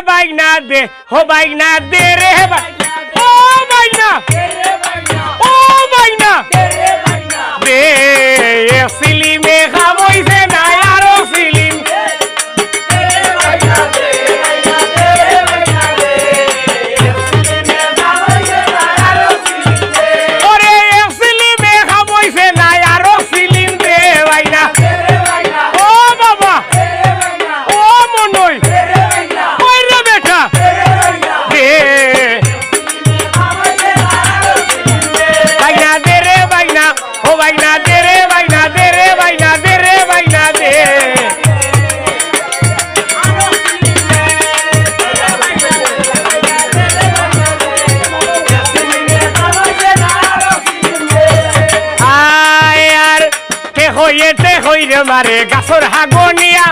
বাইনা দে হো বাইনা দে রে ও বাইনা ও বাইনা দে সিলিমে খামইছে না আরো সিলিম ওরে সিলিমে খামইছে না আরো সিলিম দে বাইনা ও বাবা ও মনই ওই রে বেটা দে বাইনা দে রে বাইনা ও বাইনা দে রে বাইনা দে রে বাইনা দে রে বাইনা দে আয় আর তে হইরে মারে গাছর হাগনিয়া